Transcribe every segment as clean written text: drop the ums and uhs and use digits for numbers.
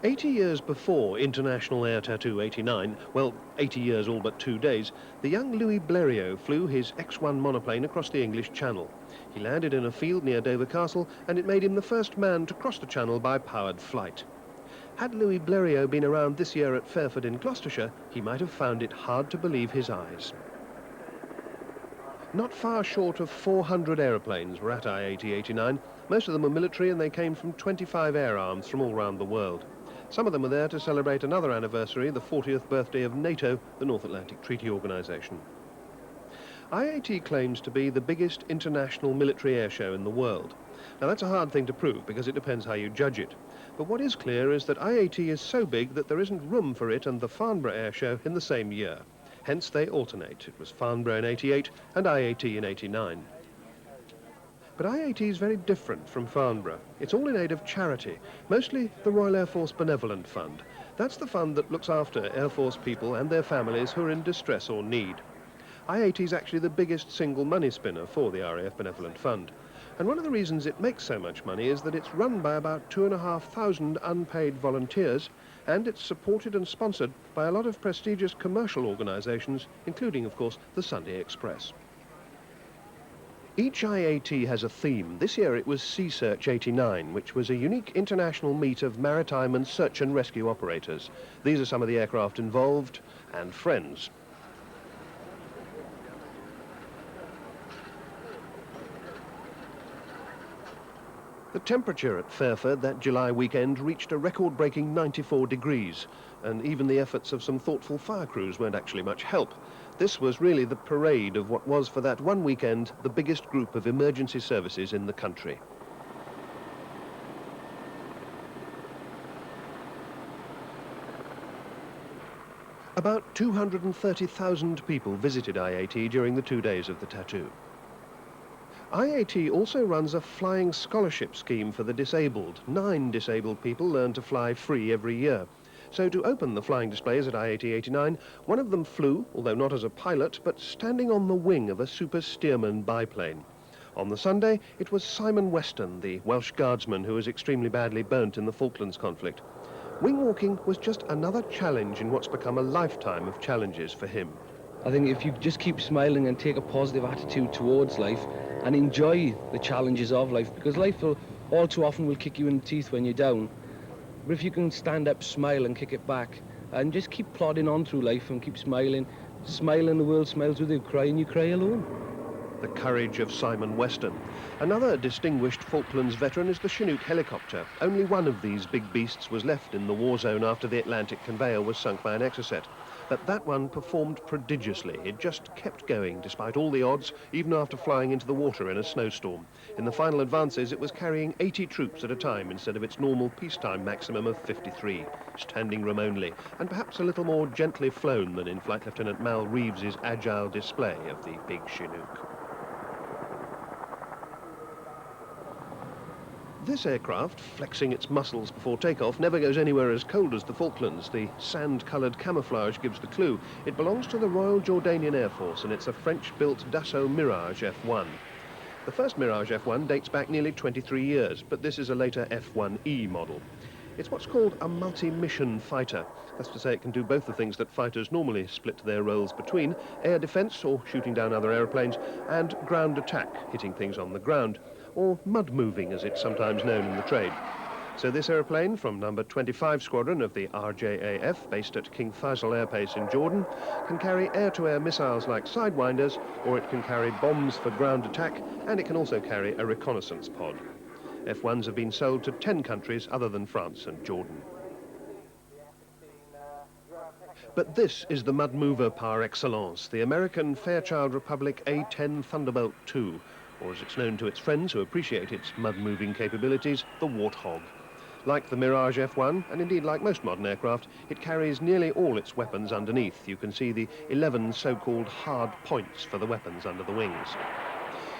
80 years before International Air Tattoo 89, well, 80 years all but 2 days, the young Louis Blériot flew his X-1 monoplane across the English Channel. He landed in a field near Dover Castle, and it made him the first man to cross the Channel by powered flight. Had Louis Blériot been around this year at Fairford in Gloucestershire, he might have found it hard to believe his eyes. Not far short of 400 aeroplanes were at I-80-89. Most of them were military, and they came from 25 air arms from all around the world. Some of them were there to celebrate another anniversary, the 40th birthday of NATO, the North Atlantic Treaty Organization. IAT claims to be the biggest international military air show in the world. Now that's a hard thing to prove because it depends how you judge it. But what is clear is that IAT is so big that there isn't room for it and the Farnborough Air Show in the same year. Hence they alternate. It was Farnborough in 88 and IAT in 89. But IAT is very different from Farnborough. It's all in aid of charity, mostly the Royal Air Force Benevolent Fund. That's the fund that looks after Air Force people and their families who are in distress or need. IAT is actually the biggest single money spinner for the RAF Benevolent Fund. And one of the reasons it makes so much money is that it's run by about 2,500 unpaid volunteers, and it's supported and sponsored by a lot of prestigious commercial organisations, including, of course, the Sunday Express. Each IAT has a theme. This year it was Sea Search 89, which was a unique international meet of maritime and search and rescue operators. These are some of the aircraft involved and friends. The temperature at Fairford that July weekend reached a record-breaking 94 degrees, and even the efforts of some thoughtful fire crews weren't actually much help. This was really the parade of what was, for that one weekend, the biggest group of emergency services in the country. About 230,000 people visited IAT during the 2 days of the tattoo. IAT also runs a flying scholarship scheme for the disabled. 9 disabled people learn to fly free every year. So to open the flying displays at IAT 89, one of them flew, although not as a pilot, but standing on the wing of a Super Stearman biplane. On the Sunday, it was Simon Weston, the Welsh guardsman who was extremely badly burnt in the Falklands conflict. Wing walking was just another challenge in what's become a lifetime of challenges for him. I think if you just keep smiling and take a positive attitude towards life and enjoy the challenges of life, because life will all too often will kick you in the teeth when you're down. But if you can stand up, smile and kick it back and just keep plodding on through life and keep smiling, the world smiles with you, crying, you cry alone. The courage of Simon Weston. Another distinguished Falklands veteran is the Chinook helicopter. Only one of these big beasts was left in the war zone after the Atlantic conveyor was sunk by an Exocet. But that one performed prodigiously. It just kept going despite all the odds, even after flying into the water in a snowstorm. In the final advances, it was carrying 80 troops at a time instead of its normal peacetime maximum of 53, standing room only, and perhaps a little more gently flown than in Flight Lieutenant Mal Reeves's agile display of the big Chinook. This aircraft, flexing its muscles before takeoff, never goes anywhere as cold as the Falklands. The sand-coloured camouflage gives the clue. It belongs to the Royal Jordanian Air Force, and it's a French-built Dassault Mirage F1. The first Mirage F1 dates back nearly 23 years, but this is a later F1E model. It's what's called a multi-mission fighter. That's to say it can do both the things that fighters normally split their roles between: air defence, or shooting down other aeroplanes, and ground attack, hitting things on the ground, or mud moving as it's sometimes known in the trade. So this aeroplane from number 25 Squadron of the RJAF, based at King Faisal Air Base in Jordan, can carry air-to-air missiles like Sidewinders, or it can carry bombs for ground attack, and it can also carry a reconnaissance pod. F1s have been sold to 10 countries other than France and Jordan. But this is the mud mover par excellence, the American Fairchild Republic A-10 Thunderbolt II, or as it's known to its friends who appreciate its mud-moving capabilities, the Warthog. Like the Mirage F1, and indeed like most modern aircraft, it carries nearly all its weapons underneath. You can see the 11 so-called hard points for the weapons under the wings.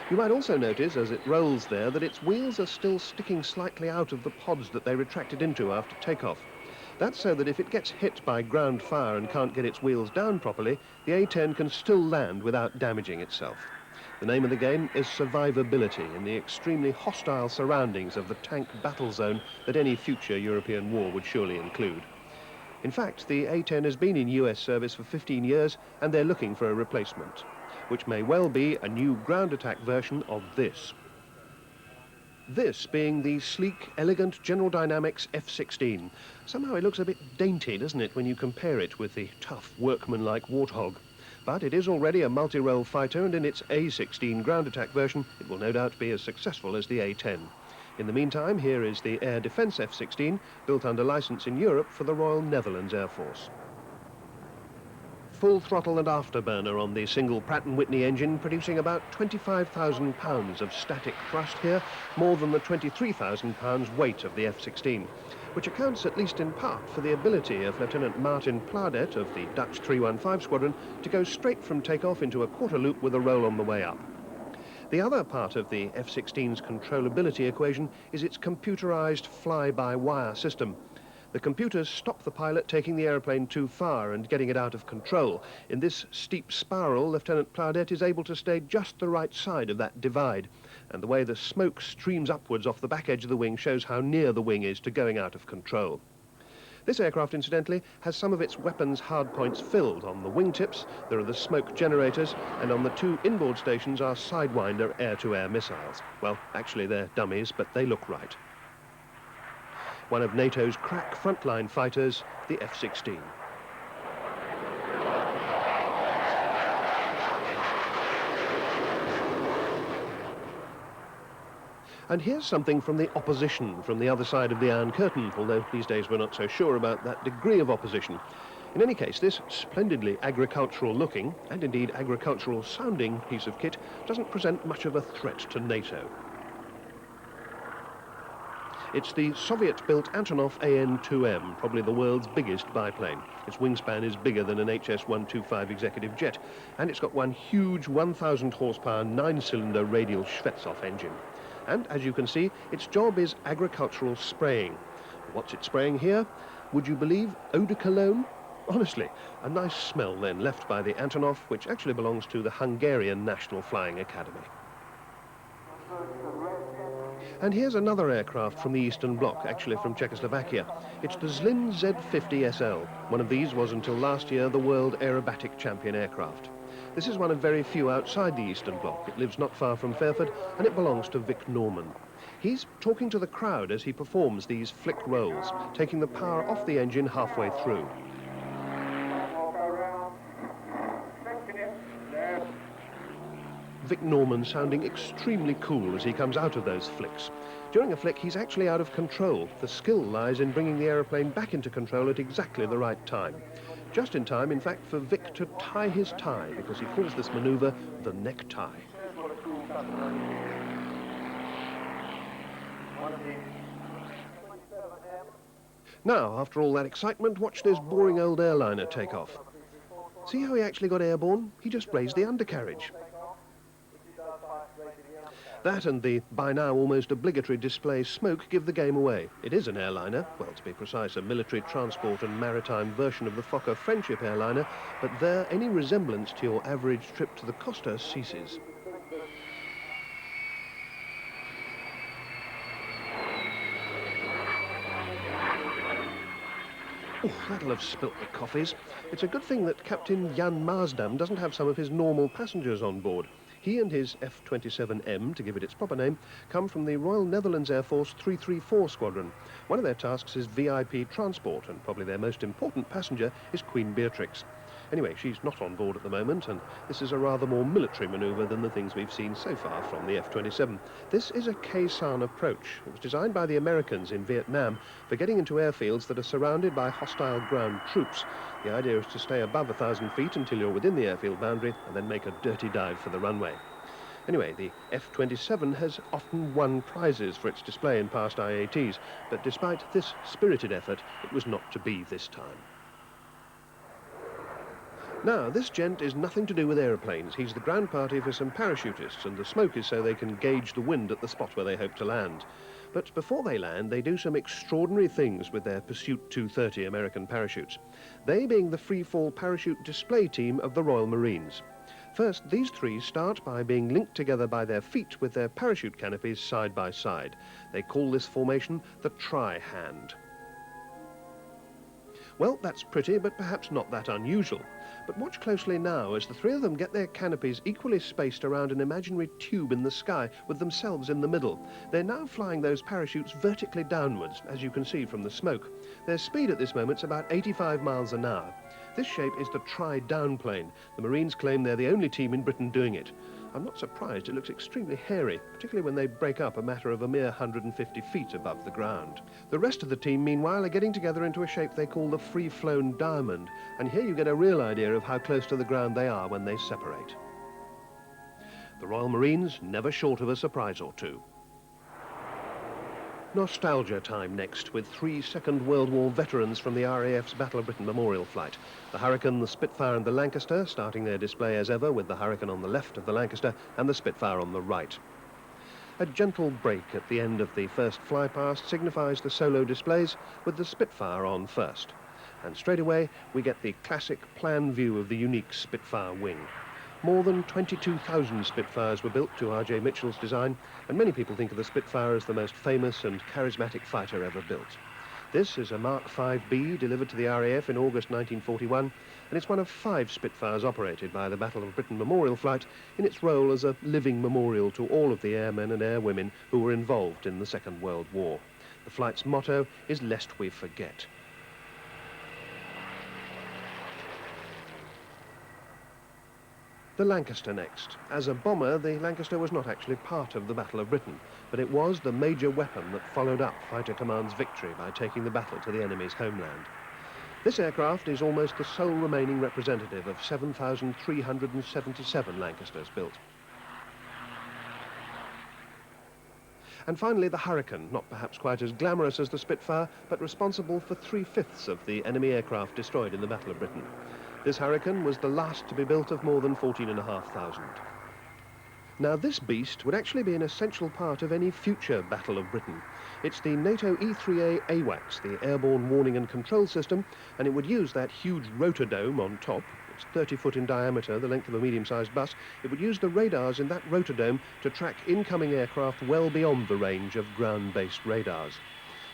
You might also notice, as it rolls there, that its wheels are still sticking slightly out of the pods that they retracted into after takeoff. That's so that if it gets hit by ground fire and can't get its wheels down properly, the A-10 can still land without damaging itself. The name of the game is survivability in the extremely hostile surroundings of the tank battle zone that any future European war would surely include. In fact, the A-10 has been in US service for 15 years and they're looking for a replacement, which may well be a new ground attack version of this. This being the sleek, elegant General Dynamics F-16. Somehow it looks a bit dainty, doesn't it, when you compare it with the tough, workmanlike Warthog. But it is already a multi-role fighter, and in its A-16 ground attack version, it will no doubt be as successful as the A-10. In the meantime, here is the Air Defence F-16, built under licence in Europe for the Royal Netherlands Air Force. Full throttle and afterburner on the single Pratt & Whitney engine, producing about 25,000 pounds of static thrust here, more than the 23,000 pounds weight of the F-16, which accounts at least in part for the ability of Lieutenant Martin Plaudet of the Dutch 315 Squadron to go straight from takeoff into a quarter loop with a roll on the way up. The other part of the F-16's controllability equation is its computerized fly-by-wire system. The computers stop the pilot taking the aeroplane too far and getting it out of control. In this steep spiral, Lieutenant Plaudet is able to stay just the right side of that divide, and the way the smoke streams upwards off the back edge of the wing shows how near the wing is to going out of control. This aircraft, incidentally, has some of its weapons hardpoints filled. On the wingtips, there are the smoke generators, and on the two inboard stations are Sidewinder air-to-air missiles. Well, actually, they're dummies, but they look right. One of NATO's crack frontline fighters, the F-16. And here's something from the opposition, from the other side of the Iron Curtain, although these days we're not so sure about that degree of opposition. In any case, this splendidly agricultural-looking, and indeed agricultural-sounding piece of kit doesn't present much of a threat to NATO. It's the Soviet-built Antonov AN-2M, probably the world's biggest biplane. Its wingspan is bigger than an HS-125 executive jet, and it's got one huge 1,000 horsepower 9-cylinder radial Shvetsov engine. And as you can see, its job is agricultural spraying. What's it spraying here? Would you believe eau de cologne? Honestly, a nice smell then left by the Antonov, which actually belongs to the Hungarian National Flying Academy. And here's another aircraft from the Eastern Bloc, actually from Czechoslovakia. It's the Zlin Z50 SL. One of these was until last year the world aerobatic champion aircraft. This is one of very few outside the Eastern Bloc. It lives not far from Fairford, and it belongs to Vic Norman. He's talking to the crowd as he performs these flick rolls, taking the power off the engine halfway through. Vic Norman sounding extremely cool as he comes out of those flicks. During a flick, he's actually out of control. The skill lies in bringing the aeroplane back into control at exactly the right time. Just in time, in fact, for Vic to tie his tie, because he calls this manoeuvre the necktie. Now, after all that excitement, watch this boring old airliner take off. See how he actually got airborne? He just raised the undercarriage. That and the, by now, almost obligatory display smoke give the game away. It is an airliner, well, to be precise, a military transport and maritime version of the Fokker Friendship airliner, but there, any resemblance to your average trip to the Costa ceases. Oh, that'll have spilt the coffees. It's a good thing that Captain Jan Maasdam doesn't have some of his normal passengers on board. He and his F-27M, to give it its proper name, come from the Royal Netherlands Air Force 334 Squadron. One of their tasks is VIP transport, and probably their most important passenger is Queen Beatrix. Anyway, she's not on board at the moment, and this is a rather more military manoeuvre than the things we've seen so far from the F-27. This is a Khe-Sanh approach. It was designed by the Americans in Vietnam for getting into airfields that are surrounded by hostile ground troops. The idea is to stay above 1,000 feet until you're within the airfield boundary and then make a dirty dive for the runway. Anyway, the F-27 has often won prizes for its display in past IATs, but despite this spirited effort, it was not to be this time. Now, this gent is nothing to do with aeroplanes. He's the ground party for some parachutists, and the smoke is so they can gauge the wind at the spot where they hope to land. But before they land, they do some extraordinary things with their Pursuit 230 American parachutes. They being the free-fall parachute display team of the Royal Marines. First, these three start by being linked together by their feet with their parachute canopies side by side. They call this formation the tri-hand. Well, that's pretty, but perhaps not that unusual. But watch closely now as the three of them get their canopies equally spaced around an imaginary tube in the sky with themselves in the middle. They're now flying those parachutes vertically downwards, as you can see from the smoke. Their speed at this moment is about 85 miles an hour. This shape is the tri-down plane. The Marines claim they're the only team in Britain doing it. I'm not surprised, it looks extremely hairy, particularly when they break up a matter of a mere 150 feet above the ground. The rest of the team, meanwhile, are getting together into a shape they call the free-flown diamond, and here you get a real idea of how close to the ground they are when they separate. The Royal Marines never short of a surprise or two. Nostalgia time next, with three Second World War veterans from the RAF's Battle of Britain Memorial Flight. The Hurricane, the Spitfire and the Lancaster, starting their display as ever with the Hurricane on the left of the Lancaster and the Spitfire on the right. A gentle break at the end of the first flypast signifies the solo displays, with the Spitfire on first. And straight away we get the classic plan view of the unique Spitfire wing. More than 22,000 Spitfires were built to R.J. Mitchell's design, and many people think of the Spitfire as the most famous and charismatic fighter ever built. This is a Mark 5B delivered to the RAF in August 1941, and it's one of 5 Spitfires operated by the Battle of Britain Memorial Flight in its role as a living memorial to all of the airmen and airwomen who were involved in the Second World War. The flight's motto is "Lest we forget." The Lancaster next. As a bomber, the Lancaster was not actually part of the Battle of Britain, but it was the major weapon that followed up Fighter Command's victory by taking the battle to the enemy's homeland. This aircraft is almost the sole remaining representative of 7,377 Lancasters built. And finally, the Hurricane, not perhaps quite as glamorous as the Spitfire, but responsible for 3/5 of the enemy aircraft destroyed in the Battle of Britain. This Hurricane was the last to be built of more than 14,500. Now, this beast would actually be an essential part of any future Battle of Britain. It's the NATO E-3A AWACS, the Airborne Warning and Control System, and it would use that huge rotordome on top. It's 30 foot in diameter, the length of a medium-sized bus. It would use the radars in that rotordome to track incoming aircraft well beyond the range of ground-based radars.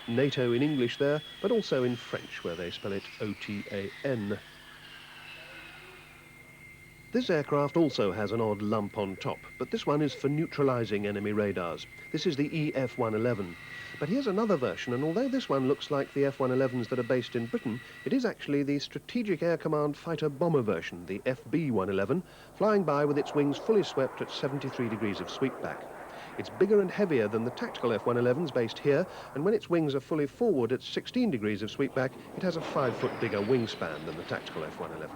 NATO in English there, but also in French, where they spell it O-T-A-N. This aircraft also has an odd lump on top, but this one is for neutralizing enemy radars. This is the EF-111. But here's another version, and although this one looks like the F-111s that are based in Britain, it is actually the Strategic Air Command fighter bomber version, the FB-111, flying by with its wings fully swept at 73 degrees of sweepback. It's bigger and heavier than the tactical F-111s based here, and when its wings are fully forward at 16 degrees of sweepback, it has a 5 foot bigger wingspan than the tactical F-111.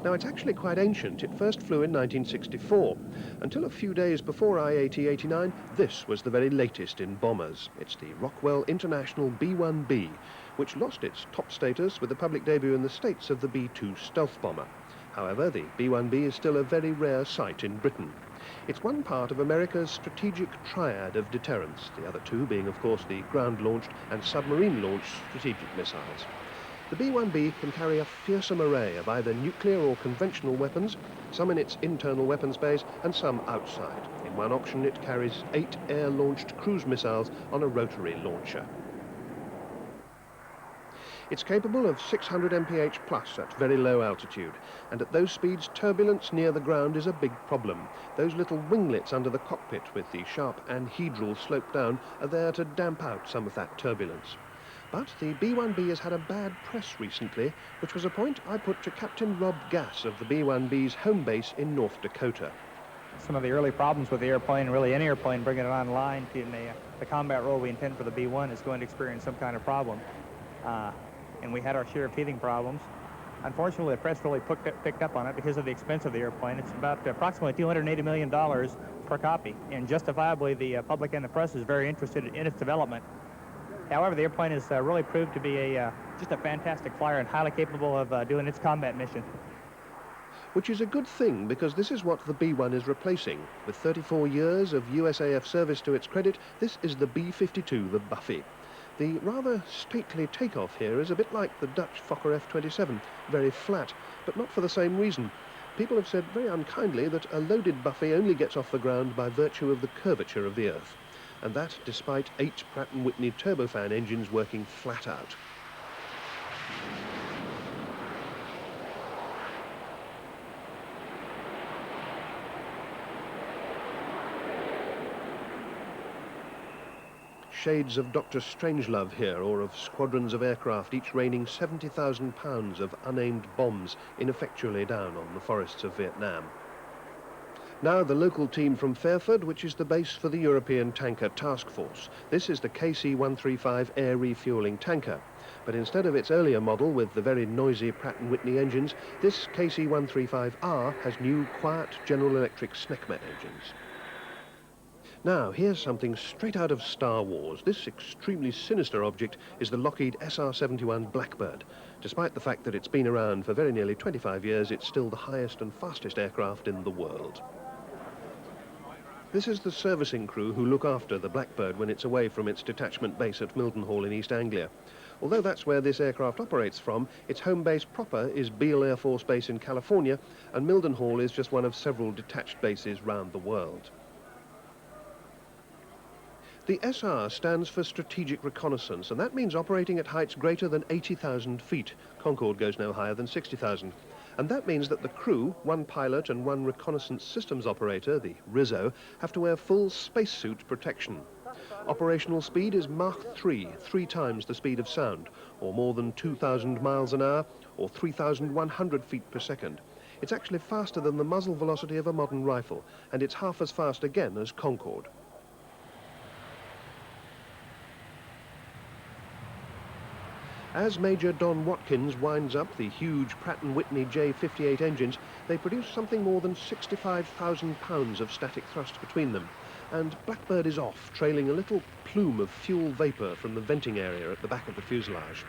Now, it's actually quite ancient. It first flew in 1964. Until a few days before IAT-89, this was the very latest in bombers. It's the Rockwell International B-1B, which lost its top status with the public debut in the States of the B-2 stealth bomber. However, the B-1B is still a very rare sight in Britain. It's one part of America's strategic triad of deterrence, the other two being, of course, the ground-launched and submarine-launched strategic missiles. The B-1B can carry a fearsome array of either nuclear or conventional weapons, some in its internal weapons bays and some outside. In one option, it carries 8 air-launched cruise missiles on a rotary launcher. It's capable of 600 mph plus at very low altitude, and at those speeds, turbulence near the ground is a big problem. Those little winglets under the cockpit with the sharp anhedral slope down are there to damp out some of that turbulence. But the B-1B has had a bad press recently, which was a point I put to Captain Rob Gass of the B-1B's home base in North Dakota. Some of the early problems with the airplane, really any airplane bringing it online in the combat role we intend for the B-1 is going to experience some kind of problem. And we had our share of teething problems. Unfortunately, the press really picked up on it because of the expense of the airplane. It's about approximately $280 million per copy, and justifiably the public and the press is very interested in its development. However, the airplane has really proved to be just a fantastic flyer and highly capable of doing its combat mission. Which is a good thing, because this is what the B-1 is replacing. With 34 years of USAF service to its credit, this is the B-52, the Buffy. The rather stately takeoff here is a bit like the Dutch Fokker F-27, very flat, but not for the same reason. People have said very unkindly that a loaded Buffy only gets off the ground by virtue of the curvature of the Earth, and that despite 8 Pratt & Whitney turbofan engines working flat out. Shades of Dr. Strangelove here, or of squadrons of aircraft, each raining 70,000 pounds of unaimed bombs ineffectually down on the forests of Vietnam. Now the local team from Fairford, which is the base for the European Tanker Task Force. This is the KC-135 air refuelling tanker, but instead of its earlier model with the very noisy Pratt & Whitney engines, this KC-135R has new, quiet General Electric SNECMet engines. Now, here's something straight out of Star Wars. This extremely sinister object is the Lockheed SR-71 Blackbird. Despite the fact that it's been around for very nearly 25 years, it's still the highest and fastest aircraft in the world. This is the servicing crew who look after the Blackbird when it's away from its detachment base at Mildenhall in East Anglia. Although that's where this aircraft operates from, its home base proper is Beale Air Force Base in California, and Mildenhall is just one of several detached bases round the world. The SR stands for Strategic Reconnaissance, and that means operating at heights greater than 80,000 feet. Concorde goes no higher than 60,000. And that means that the crew, 1 pilot and 1 reconnaissance systems operator, the RISO, have to wear full spacesuit protection. Operational speed is Mach 3, 3 times the speed of sound, or more than 2,000 miles an hour, or 3,100 feet per second. It's actually faster than the muzzle velocity of a modern rifle, and it's half as fast again as Concorde. As Major Don Watkins winds up the huge Pratt & Whitney J58 engines, they produce something more than 65,000 pounds of static thrust between them, and Blackbird is off, trailing a little plume of fuel vapour from the venting area at the back of the fuselage.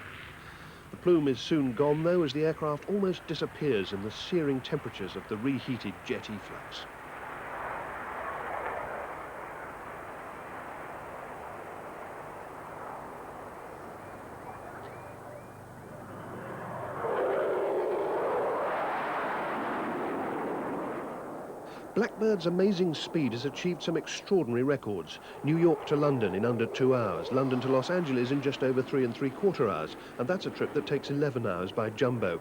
The plume is soon gone, though, as the aircraft almost disappears in the searing temperatures of the reheated jet efflux. Blackbird's amazing speed has achieved some extraordinary records. New York to London in under 2 hours, London to Los Angeles in just over 3 3/4 hours, and that's a trip that takes 11 hours by jumbo.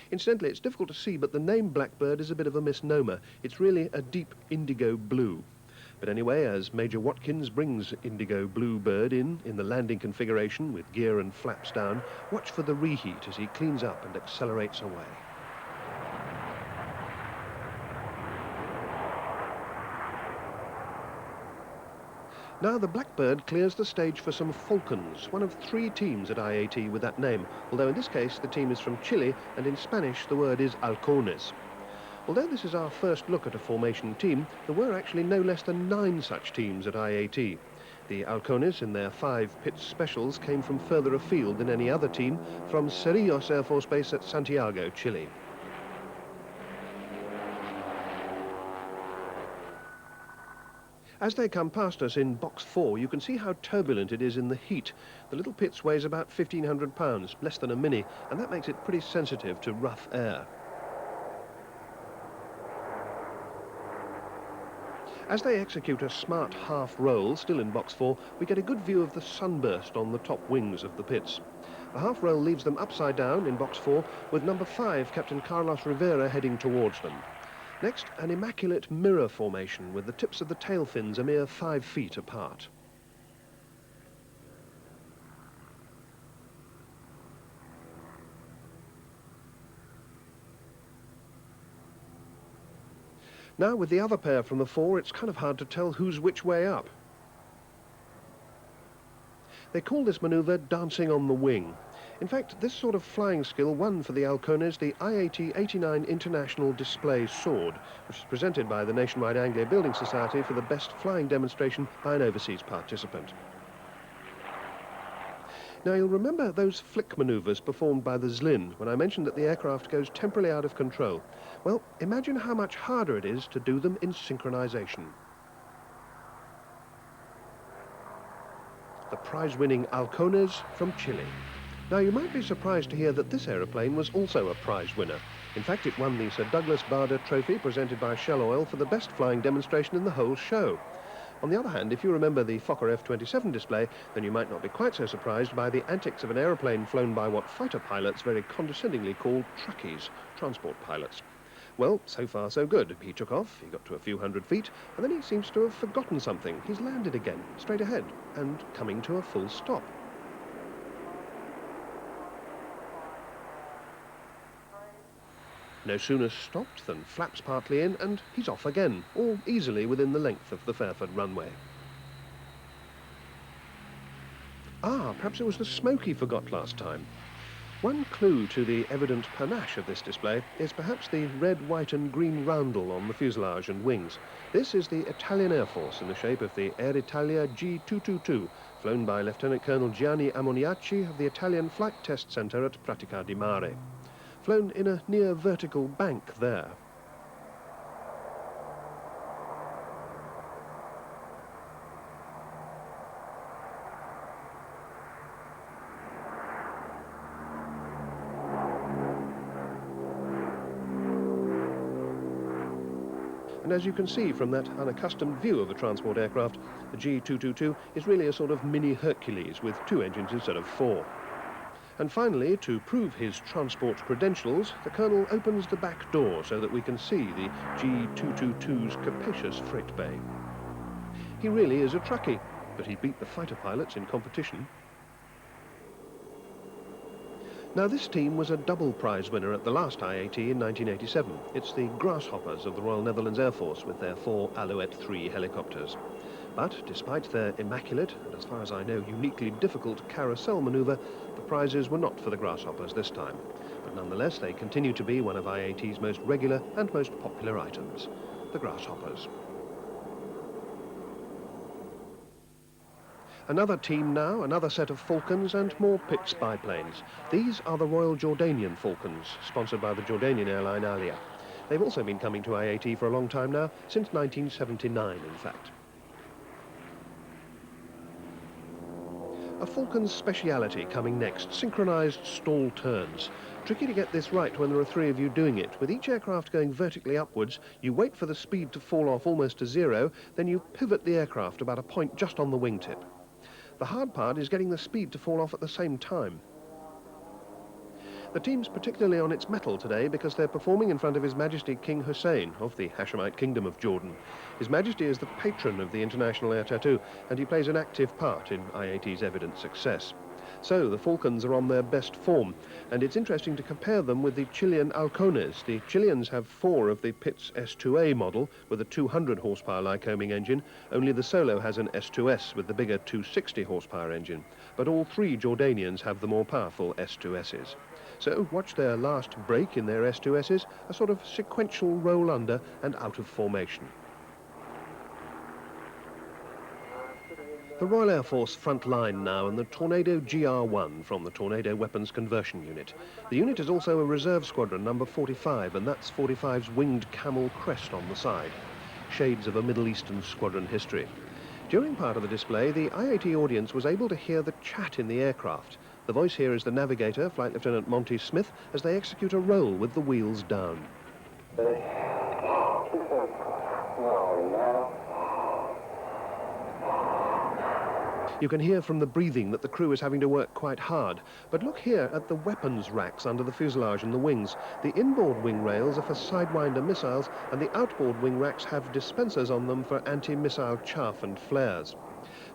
Incidentally, it's difficult to see, but the name Blackbird is a bit of a misnomer. It's really a deep indigo blue. But anyway, as Major Watkins brings indigo blue bird in the landing configuration with gear and flaps down, watch for the reheat as he cleans up and accelerates away. Now the Blackbird clears the stage for some Falcons, one of 3 teams at IAT with that name, although in this case the team is from Chile, and in Spanish the word is Halcones. Although this is our first look at a formation team, there were actually no less than 9 such teams at IAT. The Halcones, in their 5 Pitts Specials, came from further afield than any other team, from Cerrillos Air Force Base at Santiago, Chile. As they come past us in box 4, you can see how turbulent it is in the heat. The little Pitts weighs about 1,500 pounds, less than a Mini, and that makes it pretty sensitive to rough air. As they execute a smart half roll, still in box 4, we get a good view of the sunburst on the top wings of the Pitts. The half roll leaves them upside down in box 4, with number 5, Captain Carlos Rivera, heading towards them. Next, an immaculate mirror formation with the tips of the tail fins a mere 5 feet apart. Now, with the other pair from the 4, it's kind of hard to tell who's which way up. They call this manoeuvre dancing on the wing. In fact, this sort of flying skill won for the Halcones the IAT 89 International Display Sword, which is presented by the Nationwide Anglia Building Society for the best flying demonstration by an overseas participant. Now, you'll remember those flick manoeuvres performed by the Zlin when I mentioned that the aircraft goes temporarily out of control. Well, imagine how much harder it is to do them in synchronization. The prize-winning Halcones from Chile. Now, you might be surprised to hear that this aeroplane was also a prize winner. In fact, it won the Sir Douglas Bader Trophy presented by Shell Oil for the best flying demonstration in the whole show. On the other hand, if you remember the Fokker F-27 display, then you might not be quite so surprised by the antics of an aeroplane flown by what fighter pilots very condescendingly call truckies, transport pilots. Well, so far so good. He took off, he got to a few hundred feet, and then he seems to have forgotten something. He's landed again, straight ahead, and coming to a full stop. No sooner stopped than flaps partly in, and he's off again, all easily within the length of the Fairford runway. Ah, perhaps it was the smoke he forgot last time. One clue to the evident panache of this display is perhaps the red, white and green roundel on the fuselage and wings. This is the Italian Air Force in the shape of the Air Italia G222, flown by Lieutenant Colonel Gianni Ammoniaci of the Italian Flight Test Centre at Pratica di Mare. Flown in a near vertical bank there. And as you can see from that unaccustomed view of a transport aircraft, the G222 is really a sort of mini Hercules with 2 engines instead of 4. And finally, to prove his transport credentials, the Colonel opens the back door so that we can see the G222's capacious freight bay. He really is a truckie, but he beat the fighter pilots in competition. Now, this team was a double prize winner at the last IAT in 1987. It's the Grasshoppers of the Royal Netherlands Air Force with their 4 Alouette 3 helicopters. But despite their immaculate, and as far as I know, uniquely difficult carousel manoeuvre, the prizes were not for the Grasshoppers this time. But nonetheless, they continue to be one of IAT's most regular and most popular items, the Grasshoppers. Another team now, another set of Falcons and more Pitts biplanes. These are the Royal Jordanian Falcons, sponsored by the Jordanian airline Alia. They've also been coming to IAT for a long time now, since 1979 in fact. A Falcon's speciality coming next, synchronized stall turns. Tricky to get this right when there are 3 of you doing it. With each aircraft going vertically upwards, you wait for the speed to fall off almost to 0, then you pivot the aircraft about a point just on the wingtip. The hard part is getting the speed to fall off at the same time. The team's particularly on its mettle today because they're performing in front of His Majesty King Hussein of the Hashemite Kingdom of Jordan. His Majesty is the patron of the International Air Tattoo, and he plays an active part in IAT's evident success. So the Falcons are on their best form, and it's interesting to compare them with the Chilean Halcones. The Chileans have 4 of the Pitts S2A model with a 200 horsepower Lycoming engine. Only the Solo has an S2S with the bigger 260 horsepower engine. But all 3 Jordanians have the more powerful S2Ss. So watch their last break in their S2Ss, a sort of sequential roll under and out of formation. The Royal Air Force front line now, and the Tornado GR1 from the Tornado Weapons Conversion Unit. The unit is also a reserve squadron, number 45, and that's 45's winged camel crest on the side. Shades of a Middle Eastern squadron history. During part of the display, the IAT audience was able to hear the chat in the aircraft. The voice here is the navigator, Flight Lieutenant Monty Smith, as they execute a roll with the wheels down. You can hear from the breathing that the crew is having to work quite hard. But look here at the weapons racks under the fuselage and the wings. The inboard wing rails are for Sidewinder missiles, and the outboard wing racks have dispensers on them for anti-missile chaff and flares.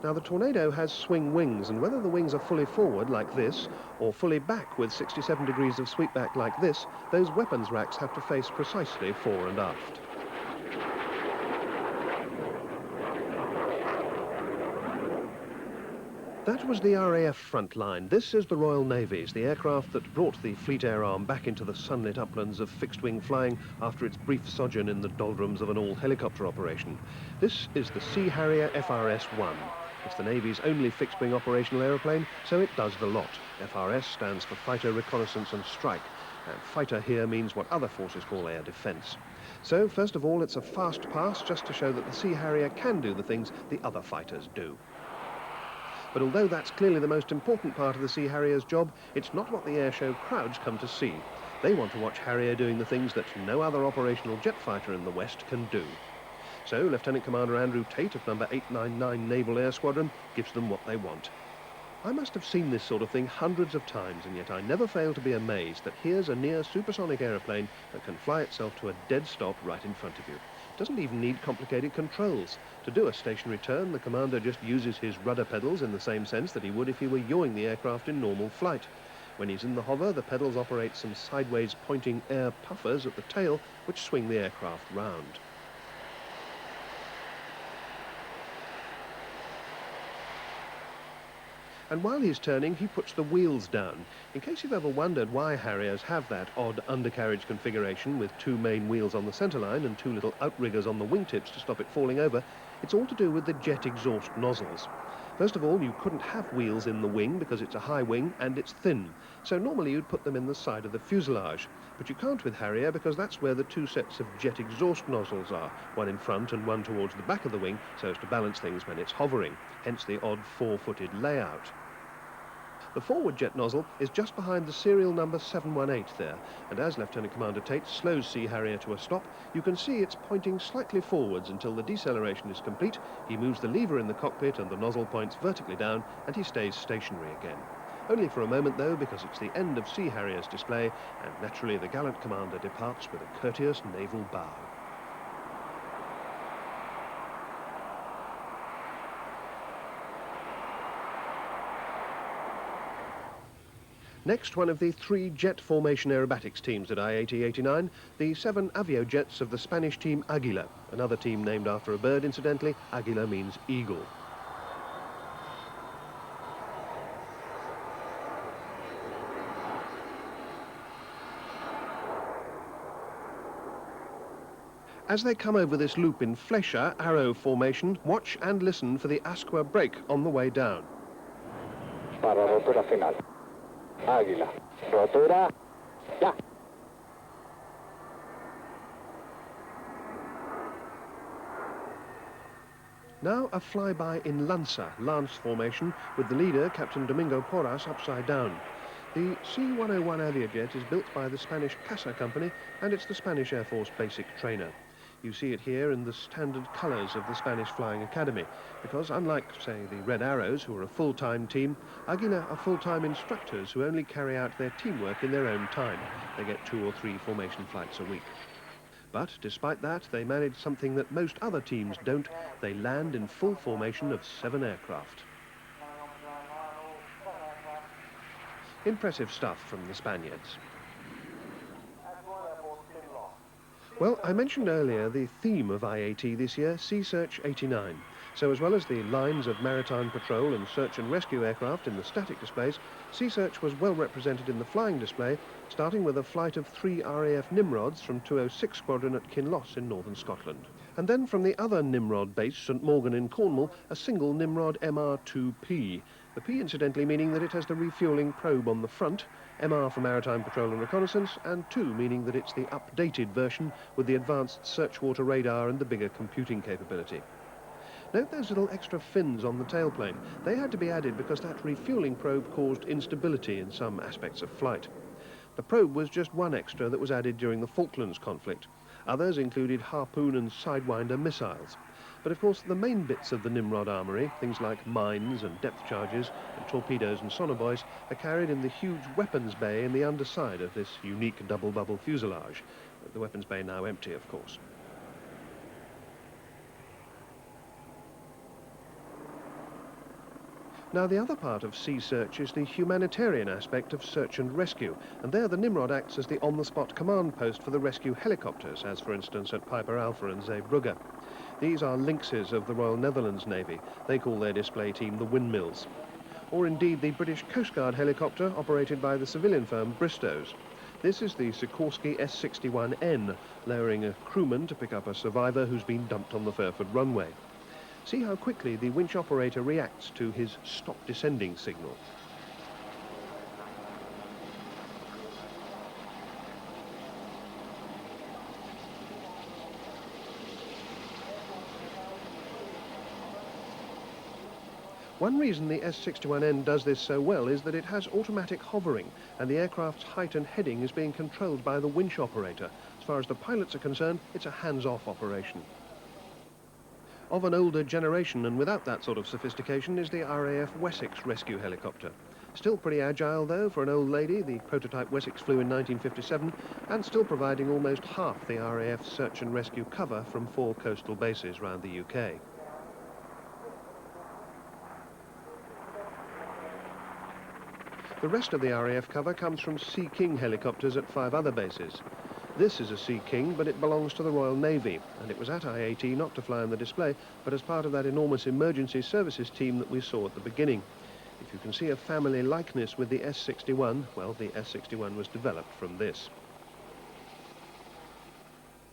Now, the Tornado has swing wings, and whether the wings are fully forward like this, or fully back with 67 degrees of sweepback like this, those weapons racks have to face precisely fore and aft. That was the RAF front line. This is the Royal Navy's, the aircraft that brought the Fleet Air Arm back into the sunlit uplands of fixed-wing flying after its brief sojourn in the doldrums of an all-helicopter operation. This is the Sea Harrier FRS-1. It's the Navy's only fixed-wing operational aeroplane, so it does the lot. FRS stands for Fighter, Reconnaissance and Strike, and fighter here means what other forces call air defence. So, first of all, it's a fast pass just to show that the Sea Harrier can do the things the other fighters do. But although that's clearly the most important part of the Sea Harrier's job, it's not what the airshow crowds come to see. They want to watch Harrier doing the things that no other operational jet fighter in the West can do. So Lieutenant Commander Andrew Tate of number 899 Naval Air Squadron gives them what they want. I must have seen this sort of thing hundreds of times, and yet I never fail to be amazed that here's a near supersonic aeroplane that can fly itself to a dead stop right in front of you. It doesn't even need complicated controls. To do a stationary turn, the commander just uses his rudder pedals in the same sense that he would if he were yawing the aircraft in normal flight. When he's in the hover, the pedals operate some sideways pointing air puffers at the tail, which swing the aircraft round. And while he's turning, he puts the wheels down. In case you've ever wondered why Harriers have that odd undercarriage configuration with two main wheels on the centerline and two little outriggers on the wingtips to stop it falling over, it's all to do with the jet exhaust nozzles. First of all, you couldn't have wheels in the wing because it's a high wing and it's thin, so normally you'd put them in the side of the fuselage. But you can't with Harrier because that's where the two sets of jet exhaust nozzles are, one in front and one towards the back of the wing, so as to balance things when it's hovering, hence the odd four-footed layout. The forward jet nozzle is just behind the serial number 718 there, and as Lieutenant Commander Tate slows Sea Harrier to a stop, you can see it's pointing slightly forwards until the deceleration is complete. He moves the lever in the cockpit and the nozzle points vertically down, and he stays stationary again. Only for a moment though, because it's the end of Sea Harrier's display, and naturally the gallant commander departs with a courteous naval bow. Next, one of the three jet formation aerobatics teams at IAT-89, the 7 Aviojets of the Spanish team Aguila, another team named after a bird, incidentally. Aguila means eagle. As they come over this loop in Flecha, arrow formation, watch and listen for the Asqua brake on the way down. Para rotura final. Águila. Rotura. Ya. Now a flyby in Lanza, lance formation, with the leader, Captain Domingo Porras, upside down. The C-101 Aviojet is built by the Spanish Casa Company, and it's the Spanish Air Force basic trainer. You see it here in the standard colours of the Spanish Flying Academy, because unlike, say, the Red Arrows, who are a full-time team, Aguila are full-time instructors who only carry out their teamwork in their own time. They get 2 or 3 formation flights a week. But despite that, they manage something that most other teams don't. They land in full formation of 7 aircraft. Impressive stuff from the Spaniards. Well, I mentioned earlier the theme of IAT this year, Sea Search 89. So as well as the lines of maritime patrol and search and rescue aircraft in the static displays, Sea Search was well represented in the flying display, starting with a flight of 3 RAF Nimrods from 206 Squadron at Kinloss in northern Scotland. And then from the other Nimrod base, St Morgan in Cornwall, a single Nimrod MR2P. The P incidentally meaning that it has the refuelling probe on the front, MR for Maritime Patrol and Reconnaissance, and 2 meaning that it's the updated version with the advanced search water radar and the bigger computing capability. Note those little extra fins on the tailplane. They had to be added because that refuelling probe caused instability in some aspects of flight. The probe was just one extra that was added during the Falklands conflict. Others included Harpoon and Sidewinder missiles. But of course the main bits of the Nimrod armoury, things like mines and depth charges and torpedoes and sonobuoys, are carried in the huge weapons bay in the underside of this unique double-bubble fuselage. The weapons bay now empty, of course. Now, the other part of Sea Search is the humanitarian aspect of search and rescue, and there the Nimrod acts as the on-the-spot command post for the rescue helicopters, as for instance at Piper Alpha and Zeebrugge. These are Lynxes of the Royal Netherlands Navy. They call their display team the Windmills. Or indeed the British Coast Guard helicopter operated by the civilian firm Bristows. This is the Sikorsky S-61N, lowering a crewman to pick up a survivor who's been dumped on the Fairford runway. See how quickly the winch operator reacts to his stop descending signal. One reason the S61N does this so well is that it has automatic hovering, and the aircraft's height and heading is being controlled by the winch operator. As far as the pilots are concerned, it's a hands-off operation. Of an older generation and without that sort of sophistication is the RAF Wessex rescue helicopter. Still pretty agile though for an old lady. The prototype Wessex flew in 1957 and still providing almost half the RAF search and rescue cover from 4 coastal bases around the UK. The rest of the RAF cover comes from Sea King helicopters at 5 other bases. This is a Sea King, but it belongs to the Royal Navy, and it was at IAT not to fly on the display, but as part of that enormous emergency services team that we saw at the beginning. If you can see a family likeness with the S61, well, the S61 was developed from this.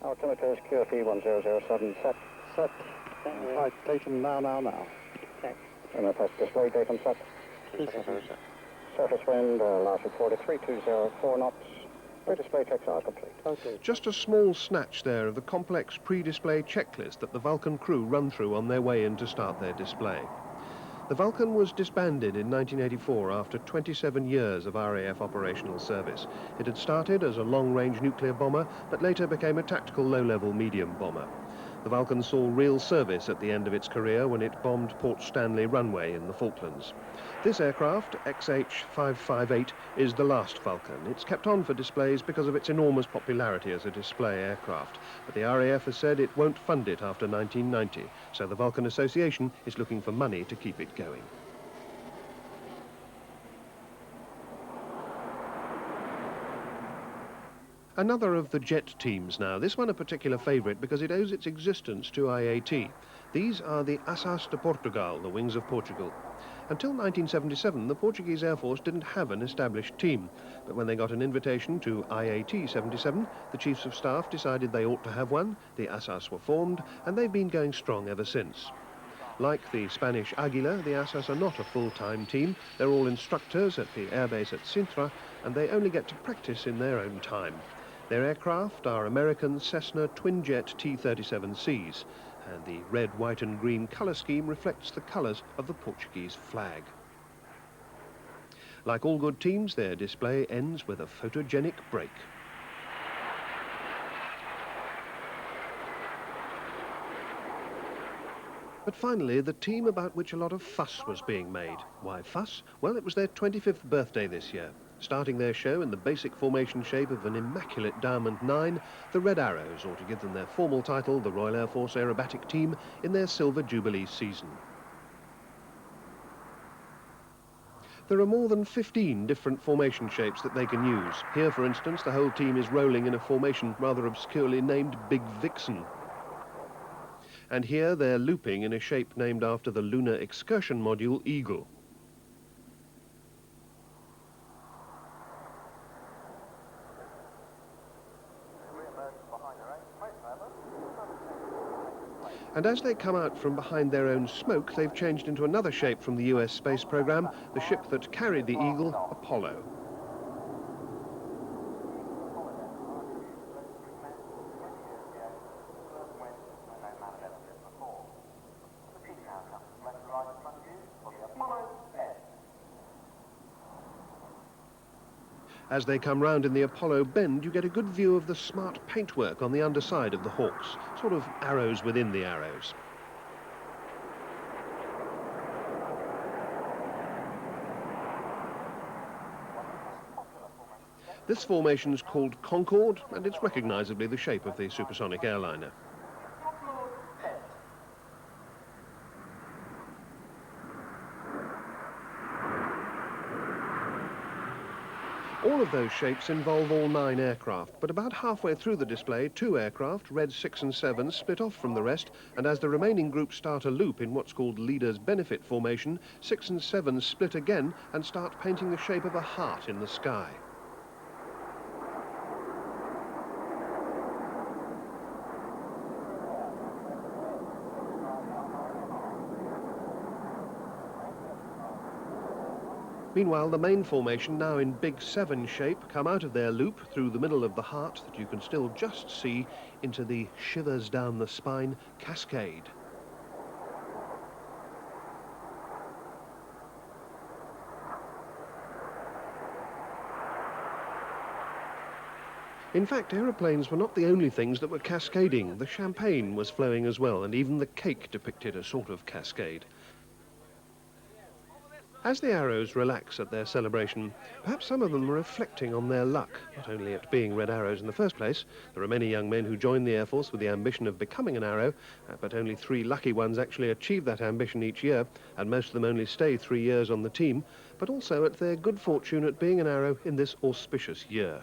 Altimeter is QFE 1007, set. Right, datum now. Okay. MFS display, datum set. Surface wind, last reported 3204 knots. Display checks are complete. Okay. Just a small snatch there of the complex pre-display checklist that the Vulcan crew run through on their way in to start their display. The Vulcan was disbanded in 1984 after 27 years of RAF operational service. It had started as a long-range nuclear bomber, but later became a tactical low-level medium bomber. The Vulcan saw real service at the end of its career when it bombed Port Stanley runway in the Falklands. This aircraft, XH-558, is the last Vulcan. It's kept on for displays because of its enormous popularity as a display aircraft. But the RAF has said it won't fund it after 1990, so the Vulcan Association is looking for money to keep it going. Another of the jet teams now, this one a particular favourite because it owes its existence to IAT. These are the Asas de Portugal, the Wings of Portugal. Until 1977, the Portuguese Air Force didn't have an established team, but when they got an invitation to IAT 77, the Chiefs of Staff decided they ought to have one, the Asas were formed, and they've been going strong ever since. Like the Spanish Águila, the Asas are not a full-time team. They're all instructors at the airbase at Sintra, and they only get to practice in their own time. Their aircraft are American Cessna twin-jet T-37Cs, and the red, white and green colour scheme reflects the colours of the Portuguese flag. Like all good teams, their display ends with a photogenic break. But finally, the team about which a lot of fuss was being made. Why fuss? Well, it was their 25th birthday this year. Starting their show in the basic formation shape of an immaculate Diamond 9, the Red Arrows, or to give them their formal title, the Royal Air Force Aerobatic Team, in their Silver Jubilee season. There are more than 15 different formation shapes that they can use. Here, for instance, the whole team is rolling in a formation rather obscurely named Big Vixen. And here they're looping in a shape named after the Lunar Excursion Module Eagle. And as they come out from behind their own smoke, they've changed into another shape from the US space program, the ship that carried the Eagle, Apollo. As they come round in the Apollo bend, you get a good view of the smart paintwork on the underside of the Hawks, sort of arrows within the arrows. This formation is called Concorde, and it's recognisably the shape of the supersonic airliner. All of those shapes involve all 9 aircraft, but about halfway through the display, 2 aircraft, Red 6 and 7, split off from the rest, and as the remaining groups start a loop in what's called Leader's Benefit formation, 6 and 7 split again and start painting the shape of a heart in the sky. Meanwhile, the main formation, now in Big 7 shape, come out of their loop through the middle of the heart that you can still just see into the shivers down the spine cascade. In fact, aeroplanes were not the only things that were cascading. The champagne was flowing as well, and even the cake depicted a sort of cascade. As the arrows relax at their celebration, perhaps some of them are reflecting on their luck, not only at being Red Arrows in the first place. There are many young men who join the Air Force with the ambition of becoming an arrow, but only 3 lucky ones actually achieve that ambition each year, and most of them only stay 3 years on the team, but also at their good fortune at being an arrow in this auspicious year.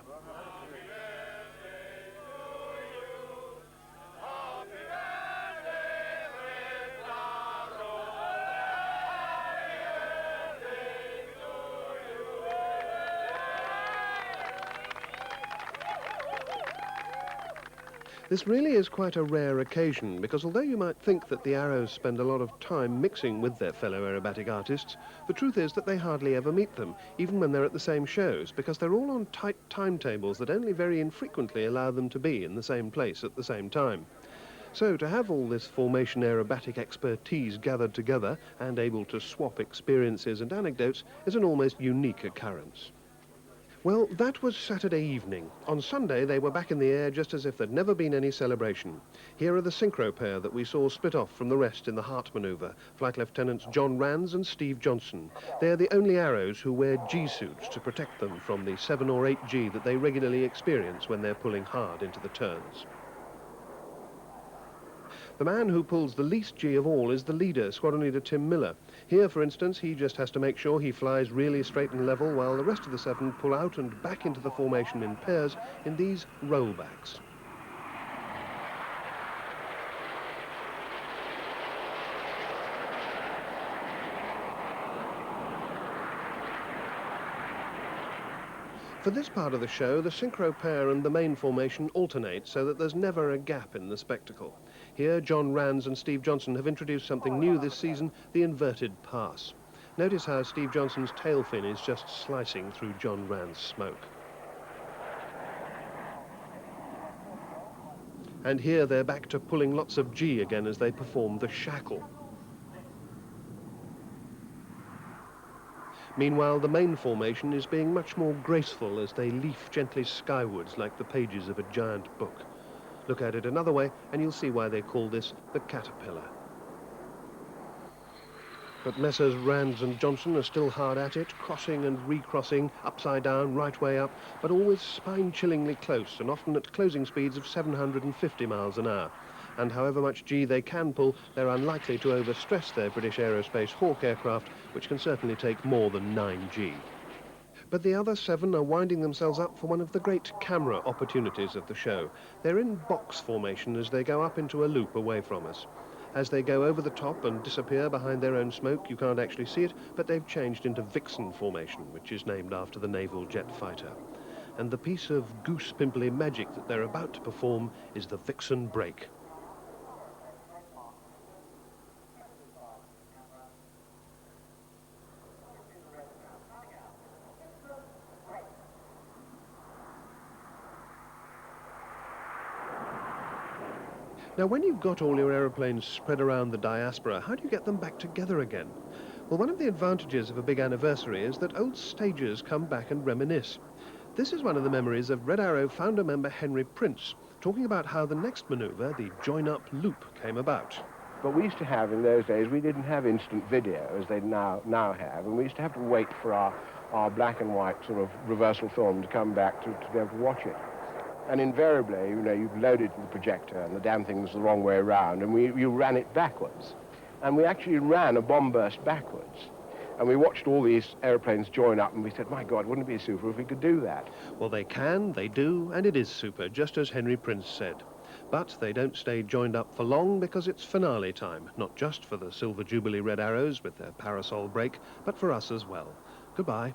This really is quite a rare occasion, because although you might think that the arrows spend a lot of time mixing with their fellow aerobatic artists, the truth is that they hardly ever meet them, even when they're at the same shows, because they're all on tight timetables that only very infrequently allow them to be in the same place at the same time. So to have all this formation aerobatic expertise gathered together and able to swap experiences and anecdotes is an almost unique occurrence. Well, that was Saturday evening. On Sunday, they were back in the air just as if there'd never been any celebration. Here are the synchro pair that we saw split off from the rest in the Hart manoeuvre, Flight Lieutenants John Rands and Steve Johnson. They're the only arrows who wear G-suits to protect them from the 7 or 8 G that they regularly experience when they're pulling hard into the turns. The man who pulls the least G of all is the leader, Squadron Leader Tim Miller. Here, for instance, he just has to make sure he flies really straight and level while the rest of the 7 pull out and back into the formation in pairs in these rollbacks. For this part of the show, the synchro pair and the main formation alternate so that there's never a gap in the spectacle. Here, John Rands and Steve Johnson have introduced something new this season, the inverted pass. Notice how Steve Johnson's tail fin is just slicing through John Rands' smoke. And here they're back to pulling lots of G again as they perform the shackle. Meanwhile, the main formation is being much more graceful as they leaf gently skywards like the pages of a giant book. Look at it another way and you'll see why they call this the caterpillar. But Messrs. Rands and Johnson are still hard at it, crossing and recrossing, upside down, right way up, but always spine-chillingly close and often at closing speeds of 750 miles an hour. And however much G they can pull, they're unlikely to overstress their British Aerospace Hawk aircraft, which can certainly take more than 9 G. But the other 7 are winding themselves up for one of the great camera opportunities of the show. They're in box formation as they go up into a loop away from us. As they go over the top and disappear behind their own smoke, you can't actually see it, but they've changed into Vixen formation, which is named after the naval jet fighter. And the piece of goose-pimply magic that they're about to perform is the Vixen break. Now, when you've got all your aeroplanes spread around the diaspora, how do you get them back together again? Well, one of the advantages of a big anniversary is that old stagers come back and reminisce. This is one of the memories of Red Arrow founder member Henry Prince, talking about how the next manoeuvre, the join-up loop, came about. But we used to have, in those days, we didn't have instant video as they now have, and we used to have to wait for our black and white sort of reversal film to come back to be able to watch it. And invariably, you know, you loaded the projector and the damn thing was the wrong way around, and you ran it backwards. And we actually ran a bomb burst backwards. And we watched all these airplanes join up, and we said, my God, wouldn't it be super if we could do that? Well, they can, they do, and it is super, just as Henry Prince said. But they don't stay joined up for long because it's finale time, not just for the Silver Jubilee Red Arrows with their parasol break, but for us as well. Goodbye.